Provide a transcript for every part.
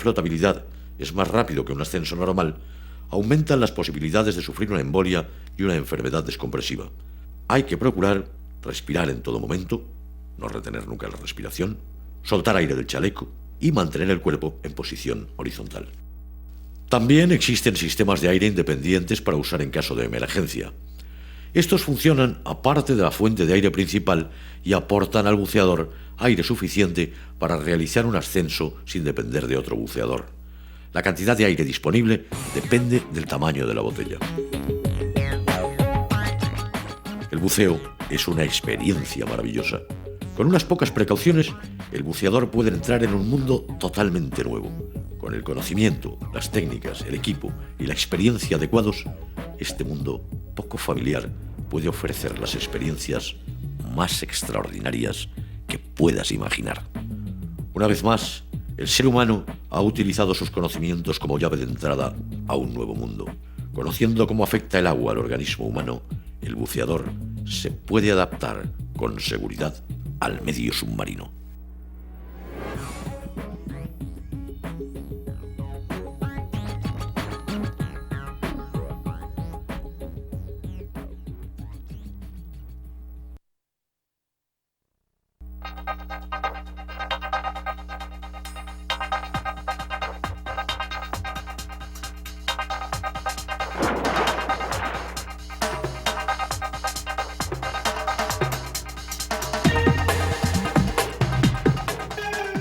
flotabilidad es más rápido que un ascenso normal, aumentan las posibilidades de sufrir una embolia y una enfermedad descompresiva. Hay que procurar respirar en todo momento, no retener nunca la respiración, soltar aire del chaleco y mantener el cuerpo en posición horizontal. También existen sistemas de aire independientes para usar en caso de emergencia. Estos funcionan aparte de la fuente de aire principal y aportan al buceador aire suficiente para realizar un ascenso sin depender de otro buceador. La cantidad de aire disponible depende del tamaño de la botella. El buceo es una experiencia maravillosa. Con unas pocas precauciones, el buceador puede entrar en un mundo totalmente nuevo. Con el conocimiento, las técnicas, el equipo y la experiencia adecuados, este mundo poco familiar puede ofrecer las experiencias más extraordinarias que puedas imaginar. Una vez más, el ser humano ha utilizado sus conocimientos como llave de entrada a un nuevo mundo. Conociendo cómo afecta el agua al organismo humano, el buceador se puede adaptar con seguridad al medio submarino.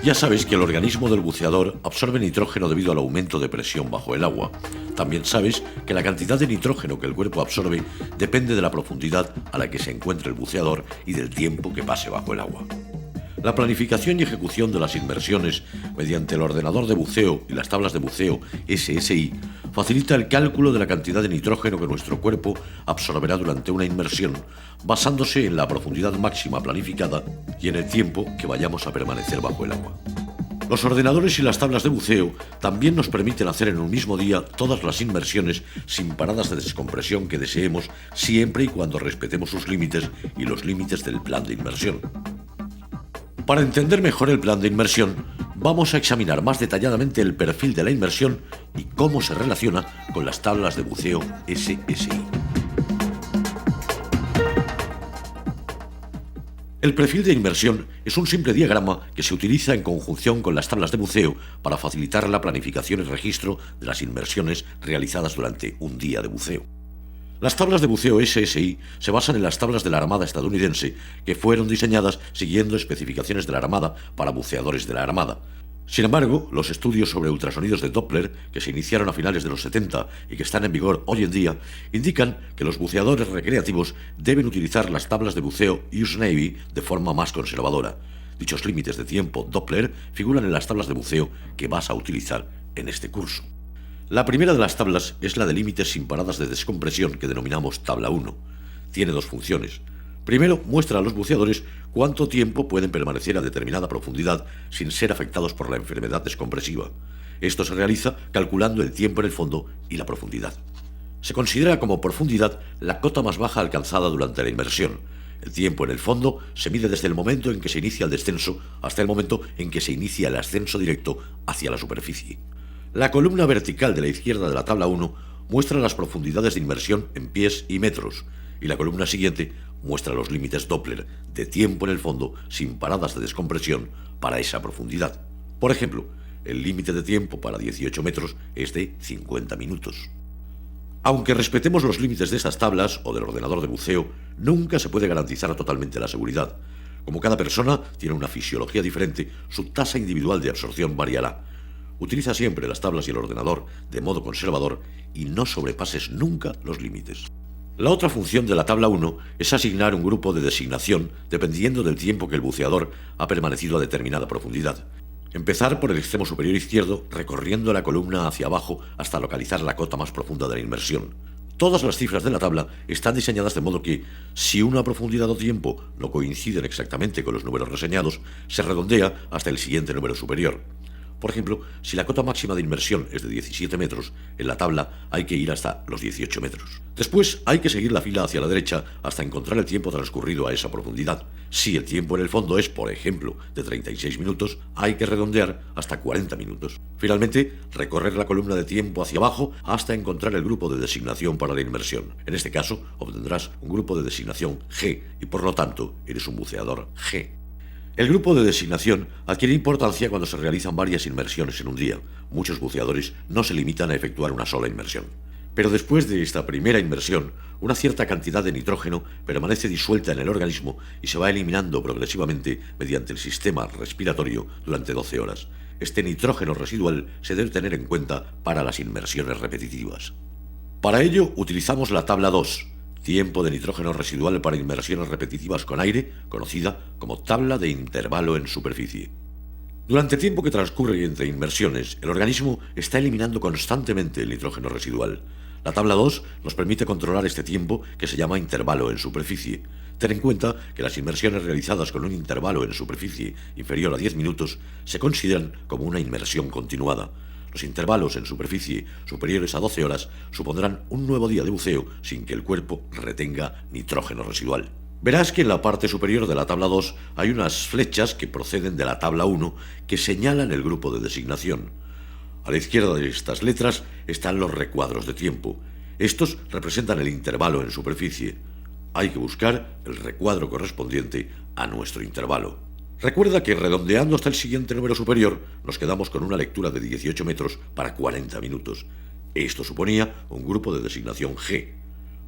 Ya sabes que el organismo del buceador absorbe nitrógeno debido al aumento de presión bajo el agua. También sabes que la cantidad de nitrógeno que el cuerpo absorbe depende de la profundidad a la que se encuentre el buceador y del tiempo que pase bajo el agua. La planificación y ejecución de las inmersiones mediante el ordenador de buceo y las tablas de buceo SSI facilita el cálculo de la cantidad de nitrógeno que nuestro cuerpo absorberá durante una inmersión, basándose en la profundidad máxima planificada y en el tiempo que vayamos a permanecer bajo el agua. Los ordenadores y las tablas de buceo también nos permiten hacer en un mismo día todas las inmersiones sin paradas de descompresión que deseemos, siempre y cuando respetemos sus límites y los límites del plan de inmersión. Para entender mejor el plan de inmersión, vamos a examinar más detalladamente el perfil de la inmersión y cómo se relaciona con las tablas de buceo SSI. El perfil de inmersión es un simple diagrama que se utiliza en conjunción con las tablas de buceo para facilitar la planificación y registro de las inmersiones realizadas durante un día de buceo. Las tablas de buceo SSI se basan en las tablas de la Armada estadounidense, que fueron diseñadas siguiendo especificaciones de la Armada para buceadores de la Armada. Sin embargo, los estudios sobre ultrasonidos de Doppler, que se iniciaron a finales de los 70 y que están en vigor hoy en día, indican que los buceadores recreativos deben utilizar las tablas de buceo US Navy de forma más conservadora. Dichos límites de tiempo Doppler figuran en las tablas de buceo que vas a utilizar en este curso. La primera de las tablas es la de límites sin paradas de descompresión, que denominamos tabla 1. Tiene dos funciones. Primero, muestra a los buceadores cuánto tiempo pueden permanecer a determinada profundidad sin ser afectados por la enfermedad descompresiva. Esto se realiza calculando el tiempo en el fondo y la profundidad. Se considera como profundidad la cota más baja alcanzada durante la inmersión. El tiempo en el fondo se mide desde el momento en que se inicia el descenso hasta el momento en que se inicia el ascenso directo hacia la superficie. La columna vertical de la izquierda de la tabla 1 muestra las profundidades de inmersión en pies y metros, y la columna siguiente muestra los límites Doppler de tiempo en el fondo sin paradas de descompresión para esa profundidad. Por ejemplo, el límite de tiempo para 18 metros es de 50 minutos. Aunque respetemos los límites de estas tablas o del ordenador de buceo, nunca se puede garantizar totalmente la seguridad. Como cada persona tiene una fisiología diferente, su tasa individual de absorción variará. Utiliza siempre las tablas y el ordenador de modo conservador y no sobrepases nunca los límites. La otra función de la tabla 1 es asignar un grupo de designación dependiendo del tiempo que el buceador ha permanecido a determinada profundidad. Empezar por el extremo superior izquierdo recorriendo la columna hacia abajo hasta localizar la cota más profunda de la inmersión. Todas las cifras de la tabla están diseñadas de modo que, si una profundidad o tiempo no coinciden exactamente con los números reseñados, se redondea hasta el siguiente número superior. Por ejemplo, si la cota máxima de inmersión es de 17 metros, en la tabla hay que ir hasta los 18 metros. Después hay que seguir la fila hacia la derecha hasta encontrar el tiempo transcurrido a esa profundidad. Si el tiempo en el fondo es, por ejemplo, de 36 minutos, hay que redondear hasta 40 minutos. Finalmente, recorrer la columna de tiempo hacia abajo hasta encontrar el grupo de designación para la inmersión. En este caso, obtendrás un grupo de designación G y por lo tanto eres un buceador G. El grupo de designación adquiere importancia cuando se realizan varias inmersiones en un día. Muchos buceadores no se limitan a efectuar una sola inmersión. Pero después de esta primera inmersión, una cierta cantidad de nitrógeno permanece disuelta en el organismo y se va eliminando progresivamente mediante el sistema respiratorio durante 12 horas. Este nitrógeno residual se debe tener en cuenta para las inmersiones repetitivas. Para ello utilizamos la tabla 2, tiempo de nitrógeno residual para inmersiones repetitivas con aire, conocida como tabla de intervalo en superficie. Durante el tiempo que transcurre entre inmersiones, el organismo está eliminando constantemente el nitrógeno residual. La tabla 2 nos permite controlar este tiempo que se llama intervalo en superficie. Ten en cuenta que las inmersiones realizadas con un intervalo en superficie inferior a 10 minutos se consideran como una inmersión continuada. Los intervalos en superficie superiores a 12 horas supondrán un nuevo día de buceo sin que el cuerpo retenga nitrógeno residual. Verás que en la parte superior de la tabla 2 hay unas flechas que proceden de la tabla 1 que señalan el grupo de designación. A la izquierda de estas letras están los recuadros de tiempo. Estos representan el intervalo en superficie. Hay que buscar el recuadro correspondiente a nuestro intervalo. Recuerda que redondeando hasta el siguiente número superior nos quedamos con una lectura de 18 metros para 40 minutos. Esto suponía un grupo de designación G.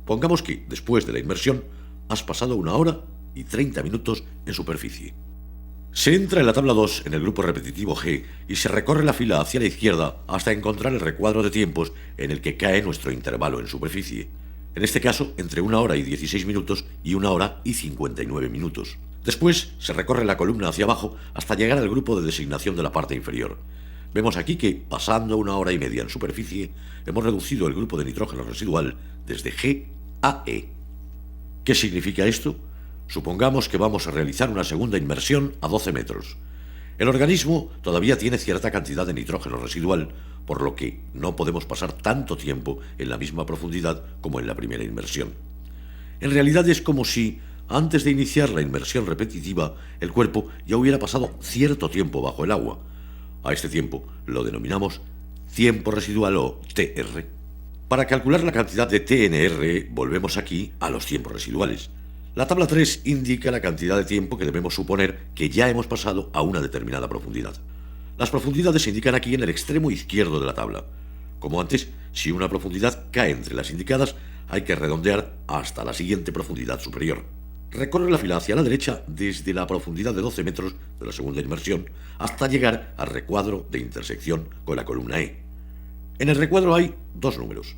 Pongamos que, después de la inmersión, has pasado 1 hora y 30 minutos en superficie. Se entra en la tabla 2 en el grupo repetitivo G y se recorre la fila hacia la izquierda hasta encontrar el recuadro de tiempos en el que cae nuestro intervalo en superficie. En este caso, entre 1 hora y 16 minutos y 1 hora y 59 minutos. Después se recorre la columna hacia abajo hasta llegar al grupo de designación de la parte inferior. Vemos aquí que, pasando 1 hora y media en superficie, hemos reducido el grupo de nitrógeno residual desde G a E. ¿Qué significa esto? Supongamos que vamos a realizar una segunda inmersión a 12 metros. El organismo todavía tiene cierta cantidad de nitrógeno residual, por lo que no podemos pasar tanto tiempo en la misma profundidad como en la primera inmersión. En realidad es como si, antes de iniciar la inmersión repetitiva, el cuerpo ya hubiera pasado cierto tiempo bajo el agua. A este tiempo lo denominamos tiempo residual o TR. Para calcular la cantidad de TNR, volvemos aquí a los tiempos residuales. La tabla 3 indica la cantidad de tiempo que debemos suponer que ya hemos pasado a una determinada profundidad. Las profundidades se indican aquí en el extremo izquierdo de la tabla. Como antes, si una profundidad cae entre las indicadas, hay que redondear hasta la siguiente profundidad superior. Recorre la fila hacia la derecha desde la profundidad de 12 metros de la segunda inmersión hasta llegar al recuadro de intersección con la columna E. En el recuadro hay 2 números.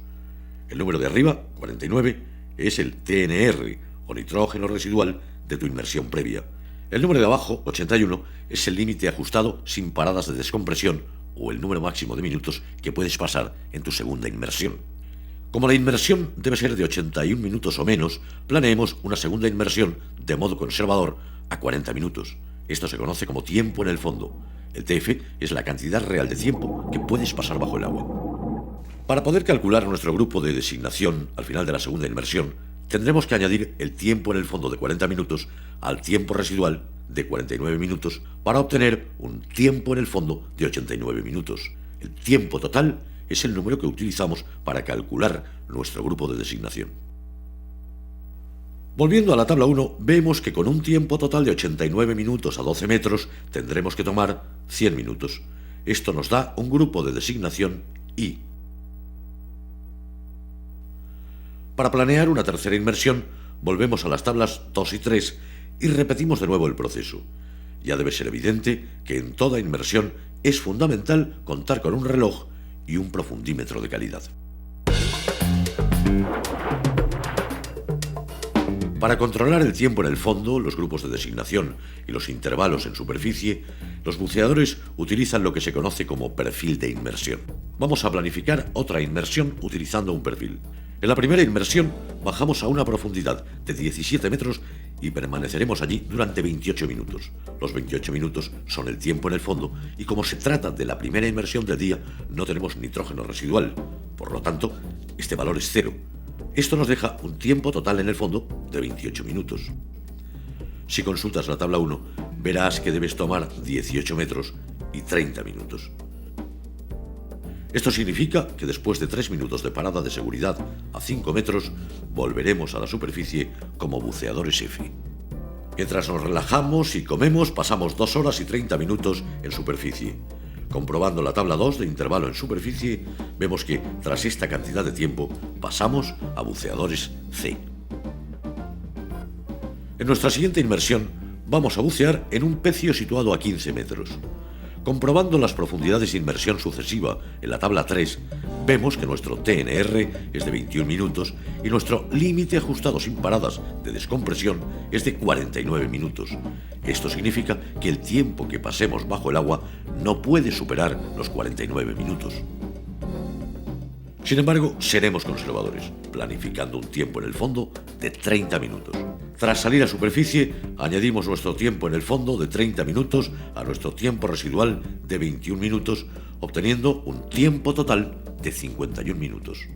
El número de arriba, 49, es el TNR, o nitrógeno residual, de tu inmersión previa. El número de abajo, 81, es el límite ajustado sin paradas de descompresión o el número máximo de minutos que puedes pasar en tu segunda inmersión. Como la inmersión debe ser de 81 minutos o menos, planeemos una segunda inmersión de modo conservador a 40 minutos. Esto se conoce como tiempo en el fondo. El TF es la cantidad real de tiempo que puedes pasar bajo el agua. Para poder calcular nuestro grupo de designación al final de la segunda inmersión, tendremos que añadir el tiempo en el fondo de 40 minutos al tiempo residual de 49 minutos para obtener un tiempo en el fondo de 89 minutos. El tiempo total es el número que utilizamos para calcular nuestro grupo de designación. Volviendo a la tabla 1, vemos que con un tiempo total de 89 minutos a 12 metros tendremos que tomar 100 minutos. Esto nos da un grupo de designación I. Para planear una tercera inmersión, volvemos a las tablas 2 y 3 y repetimos de nuevo el proceso. Ya debe ser evidente que en toda inmersión es fundamental contar con un reloj y un profundímetro de calidad. Para controlar el tiempo en el fondo, los grupos de designación y los intervalos en superficie, los buceadores utilizan lo que se conoce como perfil de inmersión. Vamos a planificar otra inmersión utilizando un perfil. En la primera inmersión bajamos a una profundidad de 17 metros y permaneceremos allí durante 28 minutos. Los 28 minutos son el tiempo en el fondo y como se trata de la primera inmersión del día, no tenemos nitrógeno residual. Por lo tanto, este valor es cero. Esto nos deja un tiempo total en el fondo de 28 minutos. Si consultas la tabla 1, verás que debes tomar 18 metros y 30 minutos. Esto significa que después de 3 minutos de parada de seguridad a 5 metros, volveremos a la superficie como buceadores EFI. Mientras nos relajamos y comemos, pasamos 2 horas y 30 minutos en superficie. Comprobando la tabla 2 de intervalo en superficie, vemos que tras esta cantidad de tiempo pasamos a buceadores C. En nuestra siguiente inmersión vamos a bucear en un pecio situado a 15 metros. Comprobando las profundidades de inmersión sucesiva en la tabla 3, vemos que nuestro TNR es de 21 minutos y nuestro límite ajustado sin paradas de descompresión es de 49 minutos. Esto significa que el tiempo que pasemos bajo el agua no puede superar los 49 minutos. Sin embargo, seremos conservadores, planificando un tiempo en el fondo de 30 minutos. Tras salir a superficie, añadimos nuestro tiempo en el fondo de 30 minutos a nuestro tiempo residual de 21 minutos, obteniendo un tiempo total de 51 minutos.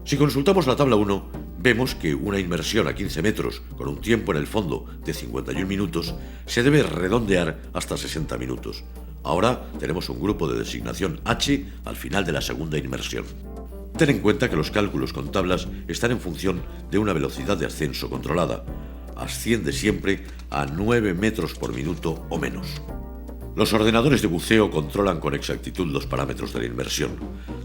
Si consultamos la tabla 1, vemos que una inmersión a 15 metros con un tiempo en el fondo de 51 minutos se debe redondear hasta 60 minutos. Ahora tenemos un grupo de designación H al final de la segunda inmersión. Ten en cuenta que los cálculos con tablas están en función de una velocidad de ascenso controlada. Asciende siempre a 9 metros por minuto o menos. Los ordenadores de buceo controlan con exactitud los parámetros de la inmersión.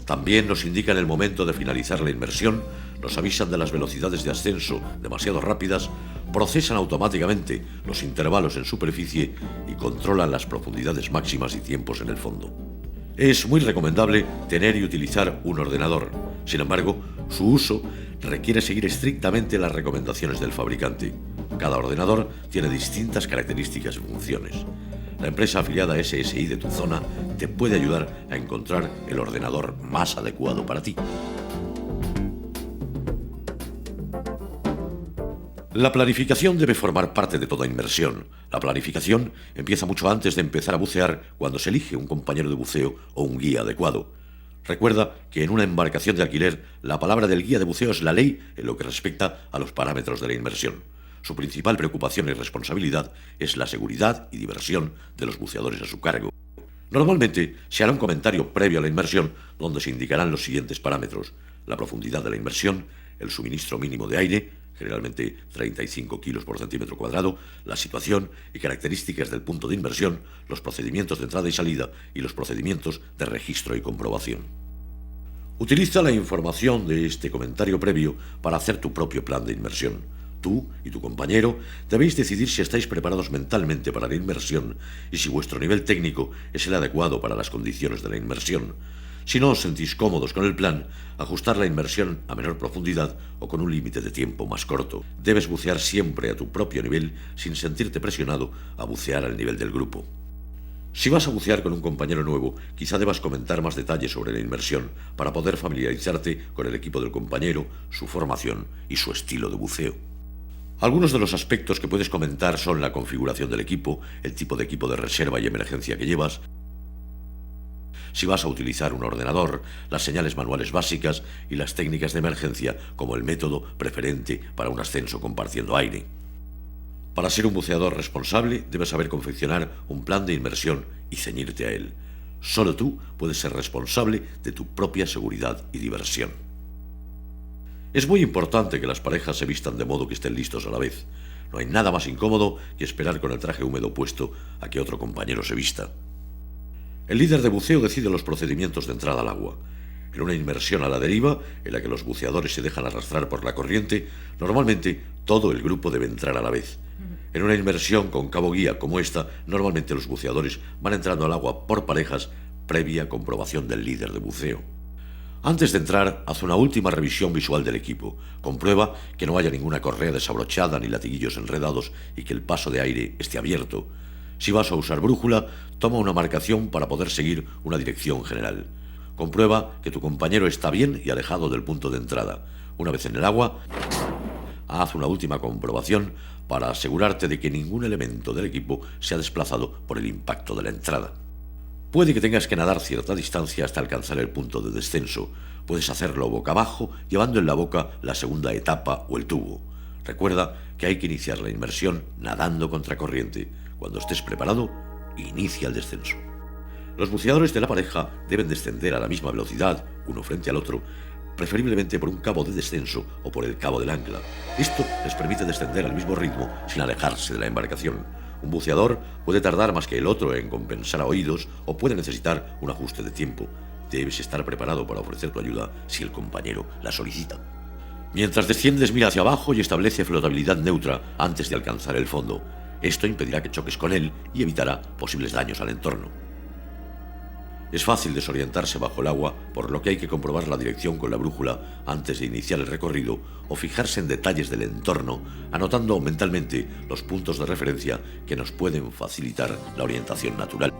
También nos indican el momento de finalizar la inmersión, nos avisan de las velocidades de ascenso demasiado rápidas, procesan automáticamente los intervalos en superficie y controlan las profundidades máximas y tiempos en el fondo. Es muy recomendable tener y utilizar un ordenador. Sin embargo, su uso requiere seguir estrictamente las recomendaciones del fabricante. Cada ordenador tiene distintas características y funciones. La empresa afiliada SSI de tu zona te puede ayudar a encontrar el ordenador más adecuado para ti. La planificación debe formar parte de toda inmersión. La planificación empieza mucho antes de empezar a bucear cuando se elige un compañero de buceo o un guía adecuado. Recuerda que en una embarcación de alquiler, la palabra del guía de buceo es la ley en lo que respecta a los parámetros de la inmersión. Su principal preocupación y responsabilidad es la seguridad y diversión de los buceadores a su cargo. Normalmente se hará un comentario previo a la inmersión donde se indicarán los siguientes parámetros: la profundidad de la inmersión, el suministro mínimo de aire, generalmente 35 kilos por centímetro cuadrado, la situación y características del punto de inmersión, los procedimientos de entrada y salida y los procedimientos de registro y comprobación. Utiliza la información de este comentario previo para hacer tu propio plan de inmersión. Tú y tu compañero debéis decidir si estáis preparados mentalmente para la inmersión y si vuestro nivel técnico es el adecuado para las condiciones de la inmersión. Si no os sentís cómodos con el plan, ajustar la inmersión a menor profundidad o con un límite de tiempo más corto. Debes bucear siempre a tu propio nivel sin sentirte presionado a bucear al nivel del grupo. Si vas a bucear con un compañero nuevo, quizá debas comentar más detalles sobre la inmersión para poder familiarizarte con el equipo del compañero, su formación y su estilo de buceo. Algunos de los aspectos que puedes comentar son la configuración del equipo, el tipo de equipo de reserva y emergencia que llevas, si vas a utilizar un ordenador, las señales manuales básicas y las técnicas de emergencia como el método preferente para un ascenso compartiendo aire. Para ser un buceador responsable, debes saber confeccionar un plan de inmersión y ceñirte a él. Solo tú puedes ser responsable de tu propia seguridad y diversión. Es muy importante que las parejas se vistan de modo que estén listos a la vez. No hay nada más incómodo que esperar con el traje húmedo puesto a que otro compañero se vista. El líder de buceo decide los procedimientos de entrada al agua. En una inmersión a la deriva, en la que los buceadores se dejan arrastrar por la corriente, normalmente todo el grupo debe entrar a la vez. En una inmersión con cabo guía como esta, normalmente los buceadores van entrando al agua por parejas previa comprobación del líder de buceo. Antes de entrar, haz una última revisión visual del equipo. Comprueba que no haya ninguna correa desabrochada ni latiguillos enredados y que el paso de aire esté abierto. Si vas a usar brújula, toma una marcación para poder seguir una dirección general. Comprueba que tu compañero está bien y alejado del punto de entrada. Una vez en el agua, haz una última comprobación para asegurarte de que ningún elemento del equipo se ha desplazado por el impacto de la entrada. Puede que tengas que nadar cierta distancia hasta alcanzar el punto de descenso. Puedes hacerlo boca abajo, llevando en la boca la segunda etapa o el tubo. Recuerda que hay que iniciar la inmersión nadando contracorriente. Cuando estés preparado, inicia el descenso. Los buceadores de la pareja deben descender a la misma velocidad, uno frente al otro, preferiblemente por un cabo de descenso o por el cabo del ancla. Esto les permite descender al mismo ritmo sin alejarse de la embarcación. Un buceador puede tardar más que el otro en compensar a oídos o puede necesitar un ajuste de tiempo. Debes estar preparado para ofrecer tu ayuda si el compañero la solicita. Mientras desciendes, mira hacia abajo y establece flotabilidad neutra antes de alcanzar el fondo. Esto impedirá que choques con él y evitará posibles daños al entorno. Es fácil desorientarse bajo el agua, por lo que hay que comprobar la dirección con la brújula antes de iniciar el recorrido o fijarse en detalles del entorno, anotando mentalmente los puntos de referencia que nos pueden facilitar la orientación natural.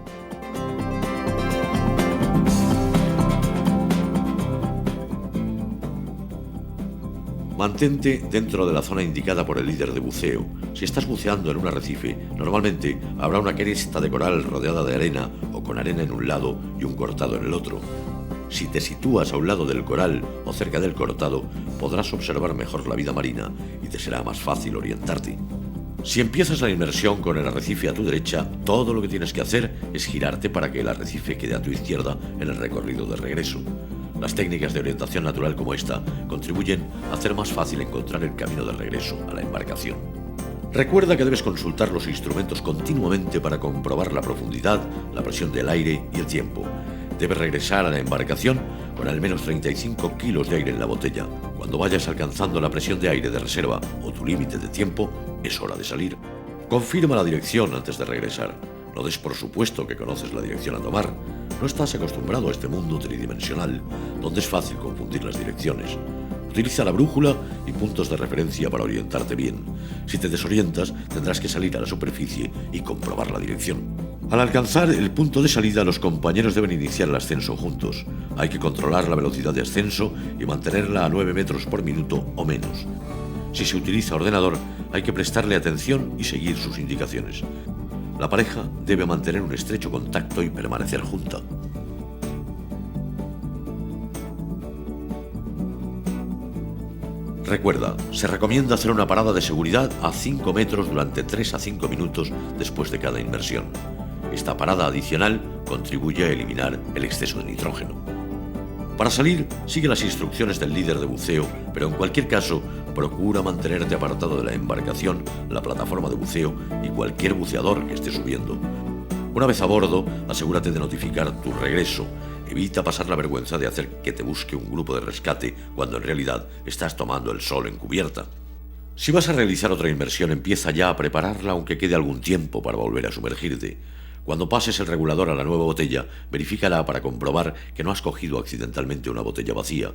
Mantente dentro de la zona indicada por el líder de buceo. Si estás buceando en un arrecife, normalmente habrá una cresta de coral rodeada de arena o con arena en un lado y un cortado en el otro. Si te sitúas a un lado del coral o cerca del cortado, podrás observar mejor la vida marina y te será más fácil orientarte. Si empiezas la inmersión con el arrecife a tu derecha, todo lo que tienes que hacer es girarte para que el arrecife quede a tu izquierda en el recorrido de regreso. Las técnicas de orientación natural como esta contribuyen a hacer más fácil encontrar el camino de regreso a la embarcación. Recuerda que debes consultar los instrumentos continuamente para comprobar la profundidad, la presión del aire y el tiempo. Debes regresar a la embarcación con al menos 35 kilos de aire en la botella. Cuando vayas alcanzando la presión de aire de reserva o tu límite de tiempo, es hora de salir. Confirma la dirección antes de regresar. No des por supuesto que conoces la dirección a tomar. No estás acostumbrado a este mundo tridimensional, donde es fácil confundir las direcciones. Utiliza la brújula y puntos de referencia para orientarte bien. Si te desorientas, tendrás que salir a la superficie y comprobar la dirección. Al alcanzar el punto de salida, los compañeros deben iniciar el ascenso juntos. Hay que controlar la velocidad de ascenso y mantenerla a 9 metros por minuto o menos. Si se utiliza ordenador, hay que prestarle atención y seguir sus indicaciones. La pareja debe mantener un estrecho contacto y permanecer junta. Recuerda, se recomienda hacer una parada de seguridad a 5 metros durante 3 a 5 minutos después de cada inmersión. Esta parada adicional contribuye a eliminar el exceso de nitrógeno. Para salir, sigue las instrucciones del líder de buceo, pero en cualquier caso, procura mantenerte apartado de la embarcación, la plataforma de buceo y cualquier buceador que esté subiendo. Una vez a bordo, asegúrate de notificar tu regreso. Evita pasar la vergüenza de hacer que te busque un grupo de rescate cuando en realidad estás tomando el sol en cubierta. Si vas a realizar otra inmersión, empieza ya a prepararla aunque quede algún tiempo para volver a sumergirte. Cuando pases el regulador a la nueva botella, verifícala para comprobar que no has cogido accidentalmente una botella vacía.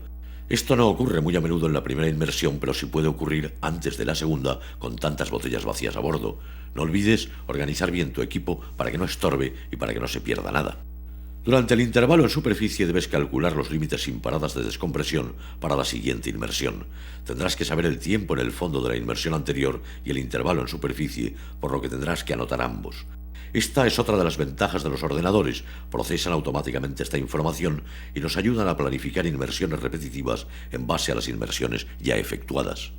Esto no ocurre muy a menudo en la primera inmersión, pero sí puede ocurrir antes de la segunda con tantas botellas vacías a bordo. No olvides organizar bien tu equipo para que no estorbe y para que no se pierda nada. Durante el intervalo en superficie debes calcular los límites sin paradas de descompresión para la siguiente inmersión. Tendrás que saber el tiempo en el fondo de la inmersión anterior y el intervalo en superficie, por lo que tendrás que anotar ambos. Esta es otra de las ventajas de los ordenadores. Procesan automáticamente esta información y nos ayudan a planificar inmersiones repetitivas en base a las inmersiones ya efectuadas.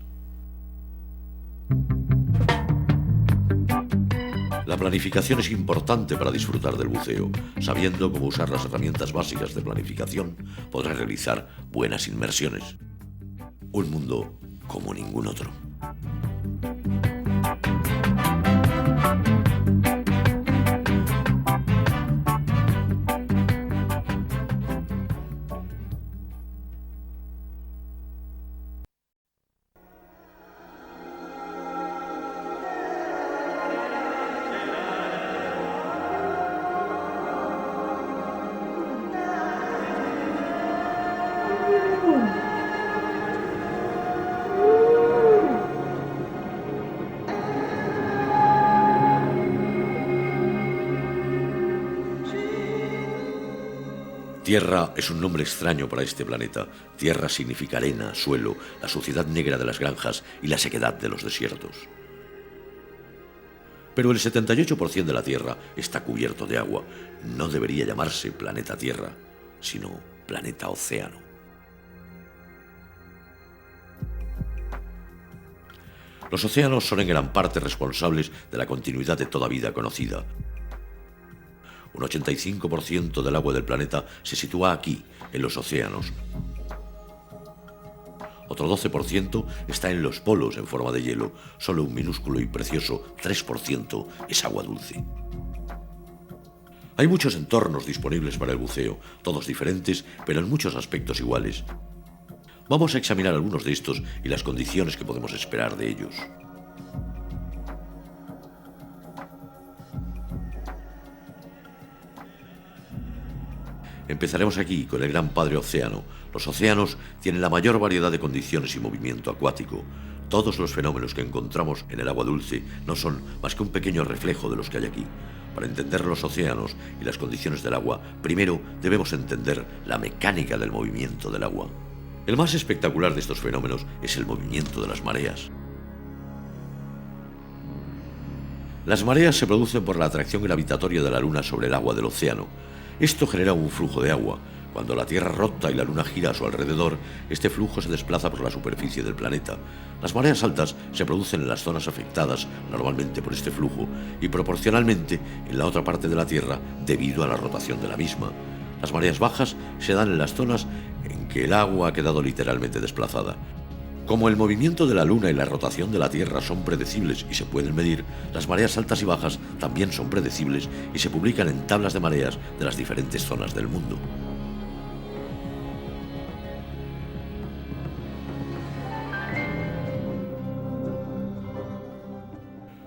La planificación es importante para disfrutar del buceo. Sabiendo cómo usar las herramientas básicas de planificación, podrás realizar buenas inmersiones. Un mundo como ningún otro. Tierra es un nombre extraño para este planeta. Tierra significa arena, suelo, la suciedad negra de las granjas y la sequedad de los desiertos. Pero el 78% de la Tierra está cubierto de agua. No debería llamarse planeta Tierra, sino planeta océano. Los océanos son en gran parte responsables de la continuidad de toda vida conocida. Un 85% del agua del planeta se sitúa aquí, en los océanos. Otro 12% está en los polos en forma de hielo. Solo un minúsculo y precioso 3% es agua dulce. Hay muchos entornos disponibles para el buceo, todos diferentes, pero en muchos aspectos iguales. Vamos a examinar algunos de estos y las condiciones que podemos esperar de ellos. Empezaremos aquí con el gran padre océano. Los océanos tienen la mayor variedad de condiciones y movimiento acuático. Todos los fenómenos que encontramos en el agua dulce no son más que un pequeño reflejo de los que hay aquí. Para entender los océanos y las condiciones del agua, primero debemos entender la mecánica del movimiento del agua. El más espectacular de estos fenómenos es el movimiento de las mareas. Las mareas se producen por la atracción gravitatoria de la Luna sobre el agua del océano. Esto genera un flujo de agua. Cuando la Tierra rota y la Luna gira a su alrededor, este flujo se desplaza por la superficie del planeta. Las mareas altas se producen en las zonas afectadas normalmente por este flujo y proporcionalmente en la otra parte de la Tierra debido a la rotación de la misma. Las mareas bajas se dan en las zonas en que el agua ha quedado literalmente desplazada. Como el movimiento de la Luna y la rotación de la Tierra son predecibles y se pueden medir, las mareas altas y bajas también son predecibles y se publican en tablas de mareas de las diferentes zonas del mundo.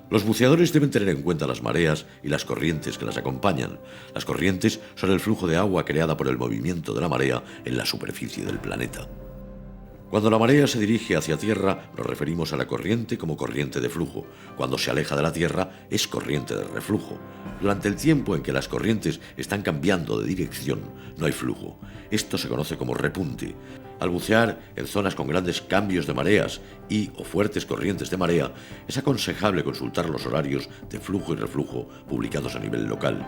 Los buceadores deben tener en cuenta las mareas y las corrientes que las acompañan. Las corrientes son el flujo de agua creada por el movimiento de la marea en la superficie del planeta. Cuando la marea se dirige hacia tierra, nos referimos a la corriente como corriente de flujo. Cuando se aleja de la tierra, es corriente de reflujo. Durante el tiempo en que las corrientes están cambiando de dirección, no hay flujo. Esto se conoce como repunte. Al bucear en zonas con grandes cambios de mareas o fuertes corrientes de marea, es aconsejable consultar los horarios de flujo y reflujo publicados a nivel local.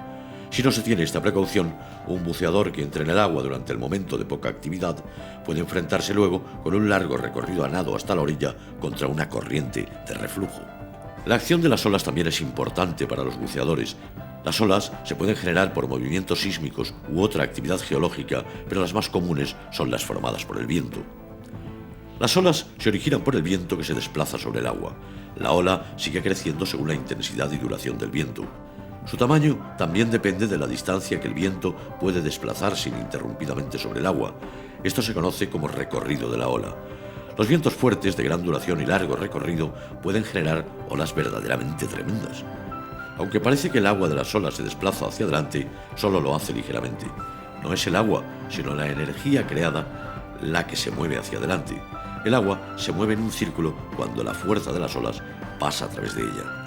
Si no se tiene esta precaución, un buceador que entre en el agua durante el momento de poca actividad puede enfrentarse luego con un largo recorrido a nado hasta la orilla contra una corriente de reflujo. La acción de las olas también es importante para los buceadores. Las olas se pueden generar por movimientos sísmicos u otra actividad geológica, pero las más comunes son las formadas por el viento. Las olas se originan por el viento que se desplaza sobre el agua. La ola sigue creciendo según la intensidad y duración del viento. Su tamaño también depende de la distancia que el viento puede desplazarse ininterrumpidamente sobre el agua. Esto se conoce como recorrido de la ola. Los vientos fuertes de gran duración y largo recorrido pueden generar olas verdaderamente tremendas. Aunque parece que el agua de las olas se desplaza hacia adelante, solo lo hace ligeramente. No es el agua, sino la energía creada la que se mueve hacia adelante. El agua se mueve en un círculo cuando la fuerza de las olas pasa a través de ella.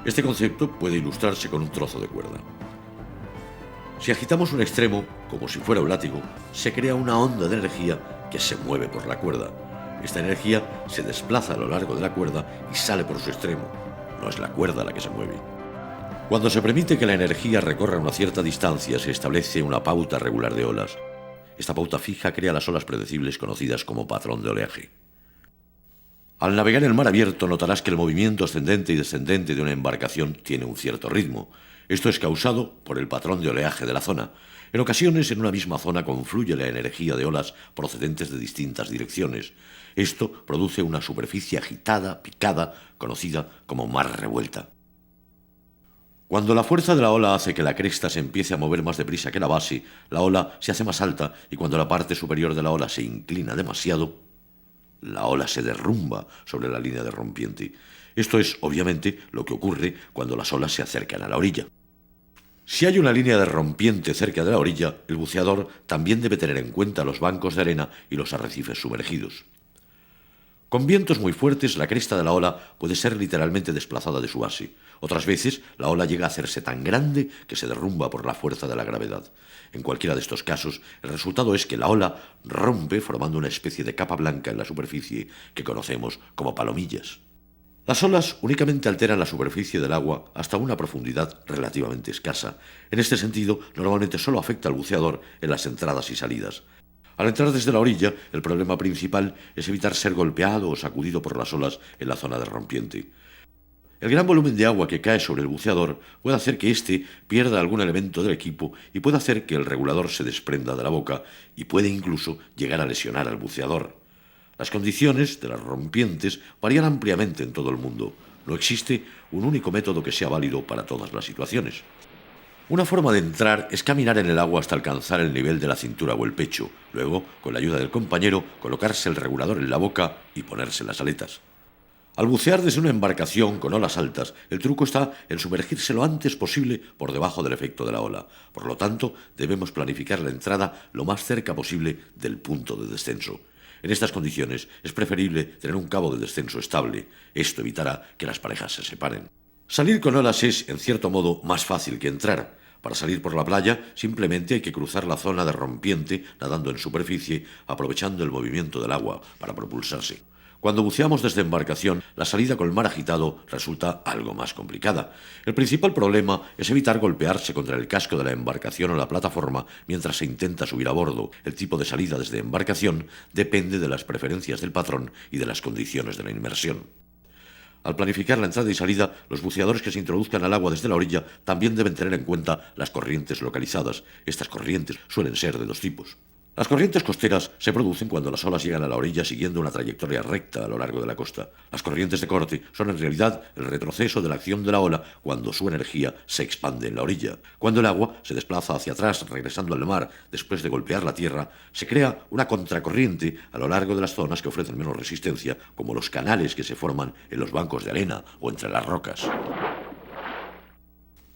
Este concepto puede ilustrarse con un trozo de cuerda. Si agitamos un extremo, como si fuera un látigo, se crea una onda de energía que se mueve por la cuerda. Esta energía se desplaza a lo largo de la cuerda y sale por su extremo. No es la cuerda la que se mueve. Cuando se permite que la energía recorra una cierta distancia, se establece una pauta regular de olas. Esta pauta fija crea las olas predecibles conocidas como patrón de oleaje. Al navegar en el mar abierto notarás que el movimiento ascendente y descendente de una embarcación tiene un cierto ritmo. Esto es causado por el patrón de oleaje de la zona. En ocasiones, en una misma zona confluye la energía de olas procedentes de distintas direcciones. Esto produce una superficie agitada, picada, conocida como mar revuelta. Cuando la fuerza de la ola hace que la cresta se empiece a mover más deprisa que la base, la ola se hace más alta y cuando la parte superior de la ola se inclina demasiado, la ola se derrumba sobre la línea de rompiente. Esto es, obviamente, lo que ocurre cuando las olas se acercan a la orilla. Si hay una línea de rompiente cerca de la orilla, el buceador también debe tener en cuenta los bancos de arena y los arrecifes sumergidos. Con vientos muy fuertes, la cresta de la ola puede ser literalmente desplazada de su base. Otras veces, la ola llega a hacerse tan grande que se derrumba por la fuerza de la gravedad. En cualquiera de estos casos, el resultado es que la ola rompe formando una especie de capa blanca en la superficie que conocemos como palomillas. Las olas únicamente alteran la superficie del agua hasta una profundidad relativamente escasa. En este sentido, normalmente solo afecta al buceador en las entradas y salidas. Al entrar desde la orilla, el problema principal es evitar ser golpeado o sacudido por las olas en la zona de rompiente. El gran volumen de agua que cae sobre el buceador puede hacer que éste pierda algún elemento del equipo y puede hacer que el regulador se desprenda de la boca y puede incluso llegar a lesionar al buceador. Las condiciones de las rompientes varían ampliamente en todo el mundo. No existe un único método que sea válido para todas las situaciones. Una forma de entrar es caminar en el agua hasta alcanzar el nivel de la cintura o el pecho. Luego, con la ayuda del compañero, colocarse el regulador en la boca y ponerse las aletas. Al bucear desde una embarcación con olas altas, el truco está en sumergirse lo antes posible por debajo del efecto de la ola. Por lo tanto, debemos planificar la entrada lo más cerca posible del punto de descenso. En estas condiciones es preferible tener un cabo de descenso estable. Esto evitará que las parejas se separen. Salir con olas es, en cierto modo, más fácil que entrar. Para salir por la playa, simplemente hay que cruzar la zona de rompiente nadando en superficie, aprovechando el movimiento del agua para propulsarse. Cuando buceamos desde embarcación, la salida con el mar agitado resulta algo más complicada. El principal problema es evitar golpearse contra el casco de la embarcación o la plataforma mientras se intenta subir a bordo. El tipo de salida desde embarcación depende de las preferencias del patrón y de las condiciones de la inmersión. Al planificar la entrada y salida, los buceadores que se introduzcan al agua desde la orilla también deben tener en cuenta las corrientes localizadas. Estas corrientes suelen ser de dos tipos. Las corrientes costeras se producen cuando las olas llegan a la orilla siguiendo una trayectoria recta a lo largo de la costa. Las corrientes de corte son en realidad el retroceso de la acción de la ola cuando su energía se expande en la orilla. Cuando el agua se desplaza hacia atrás regresando al mar después de golpear la tierra, se crea una contracorriente a lo largo de las zonas que ofrecen menos resistencia, como los canales que se forman en los bancos de arena o entre las rocas.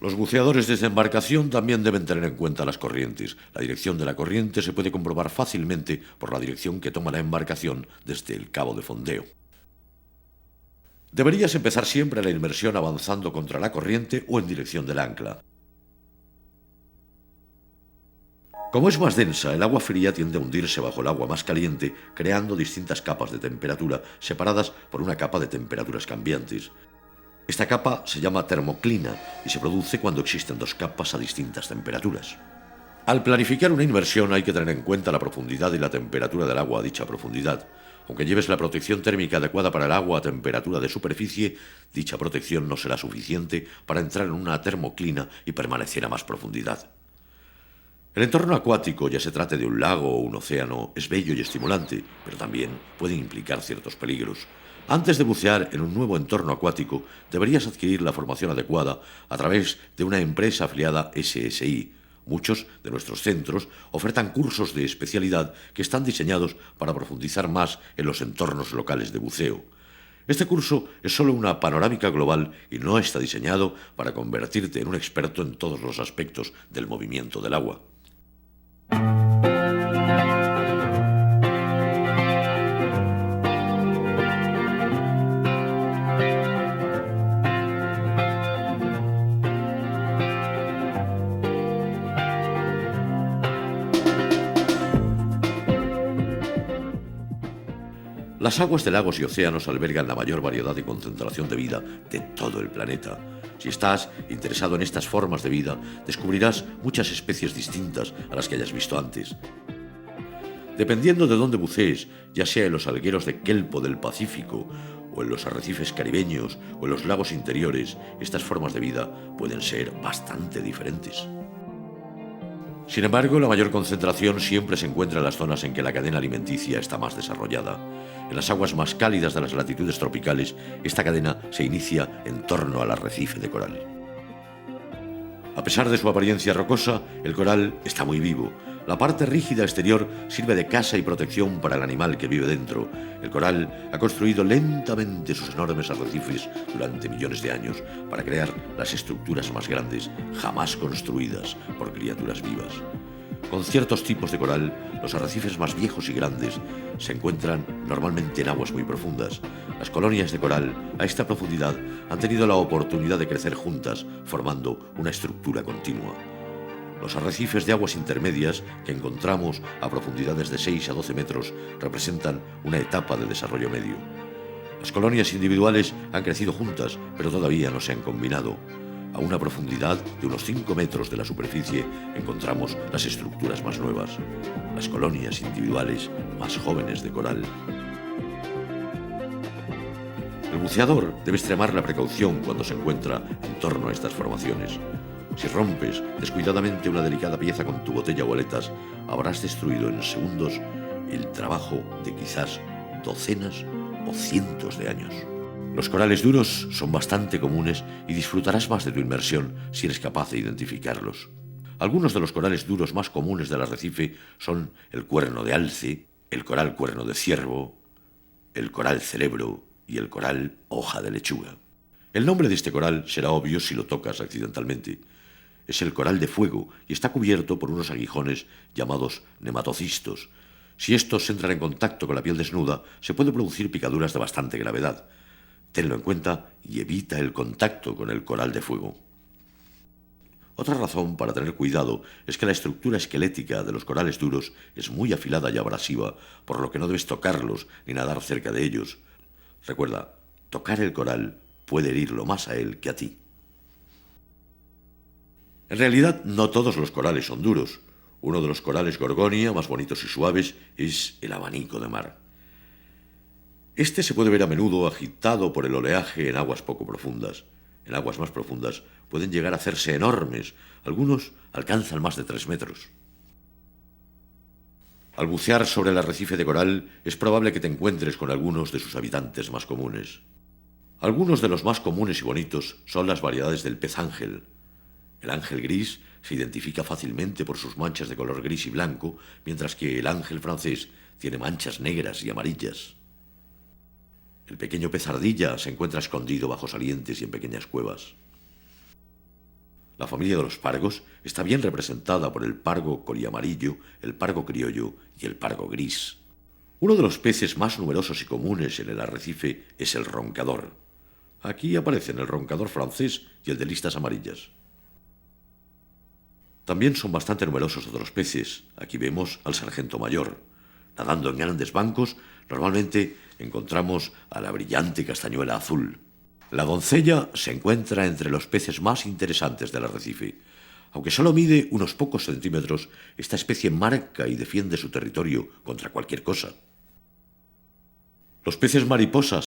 Los buceadores desde embarcación también deben tener en cuenta las corrientes. La dirección de la corriente se puede comprobar fácilmente por la dirección que toma la embarcación desde el cabo de fondeo. Deberías empezar siempre la inmersión avanzando contra la corriente o en dirección del ancla. Como es más densa, el agua fría tiende a hundirse bajo el agua más caliente, creando distintas capas de temperatura separadas por una capa de temperaturas cambiantes. Esta capa se llama termoclina y se produce cuando existen dos capas a distintas temperaturas. Al planificar una inmersión hay que tener en cuenta la profundidad y la temperatura del agua a dicha profundidad. Aunque lleves la protección térmica adecuada para el agua a temperatura de superficie, dicha protección no será suficiente para entrar en una termoclina y permanecer a más profundidad. El entorno acuático, ya se trate de un lago o un océano, es bello y estimulante, pero también puede implicar ciertos peligros. Antes de bucear en un nuevo entorno acuático, deberías adquirir la formación adecuada a través de una empresa afiliada SSI. Muchos de nuestros centros ofertan cursos de especialidad que están diseñados para profundizar más en los entornos locales de buceo. Este curso es solo una panorámica global y no está diseñado para convertirte en un experto en todos los aspectos del movimiento del agua. Las aguas de lagos y océanos albergan la mayor variedad y concentración de vida de todo el planeta. Si estás interesado en estas formas de vida, descubrirás muchas especies distintas a las que hayas visto antes. Dependiendo de dónde bucees, ya sea en los algueros de kelpo del Pacífico, o en los arrecifes caribeños, o en los lagos interiores, estas formas de vida pueden ser bastante diferentes. Sin embargo, la mayor concentración siempre se encuentra en las zonas en que la cadena alimenticia está más desarrollada. En las aguas más cálidas de las latitudes tropicales, esta cadena se inicia en torno al arrecife de coral. A pesar de su apariencia rocosa, el coral está muy vivo. La parte rígida exterior sirve de casa y protección para el animal que vive dentro. El coral ha construido lentamente sus enormes arrecifes durante millones de años para crear las estructuras más grandes jamás construidas por criaturas vivas. Con ciertos tipos de coral, los arrecifes más viejos y grandes se encuentran normalmente en aguas muy profundas. Las colonias de coral a esta profundidad han tenido la oportunidad de crecer juntas, formando una estructura continua. Los arrecifes de aguas intermedias que encontramos a profundidades de 6 a 12 metros representan una etapa de desarrollo medio. Las colonias individuales han crecido juntas, pero todavía no se han combinado. A una profundidad de unos 5 metros de la superficie encontramos las estructuras más nuevas, las colonias individuales más jóvenes de coral. El buceador debe extremar la precaución cuando se encuentra en torno a estas formaciones. Si rompes descuidadamente una delicada pieza con tu botella o aletas, habrás destruido en segundos el trabajo de quizás docenas o cientos de años. Los corales duros son bastante comunes y disfrutarás más de tu inmersión si eres capaz de identificarlos. Algunos de los corales duros más comunes del arrecife son el cuerno de alce, el coral cuerno de ciervo, el coral cerebro y el coral hoja de lechuga. El nombre de este coral será obvio si lo tocas accidentalmente. Es el coral de fuego y está cubierto por unos aguijones llamados nematocistos. Si estos entran en contacto con la piel desnuda, se pueden producir picaduras de bastante gravedad. Tenlo en cuenta y evita el contacto con el coral de fuego. Otra razón para tener cuidado es que la estructura esquelética de los corales duros es muy afilada y abrasiva, por lo que no debes tocarlos ni nadar cerca de ellos. Recuerda, tocar el coral puede herirlo más a él que a ti. En realidad, no todos los corales son duros. Uno de los corales gorgonia más bonitos y suaves es el abanico de mar. Este se puede ver a menudo agitado por el oleaje en aguas poco profundas. En aguas más profundas pueden llegar a hacerse enormes. Algunos alcanzan más de 3 metros. Al bucear sobre el arrecife de coral, es probable que te encuentres con algunos de sus habitantes más comunes. Algunos de los más comunes y bonitos son las variedades del pez ángel. El ángel gris se identifica fácilmente por sus manchas de color gris y blanco, mientras que el ángel francés tiene manchas negras y amarillas. El pequeño pez ardilla se encuentra escondido bajo salientes y en pequeñas cuevas. La familia de los pargos está bien representada por el pargo coliamarillo, el pargo criollo y el pargo gris. Uno de los peces más numerosos y comunes en el arrecife es el roncador. Aquí aparecen el roncador francés y el de listas amarillas. También son bastante numerosos otros peces. Aquí vemos al sargento mayor. Nadando en grandes bancos, normalmente encontramos a la brillante castañuela azul. La doncella se encuentra entre los peces más interesantes del arrecife. Aunque solo mide unos pocos centímetros, esta especie marca y defiende su territorio contra cualquier cosa. Los peces mariposas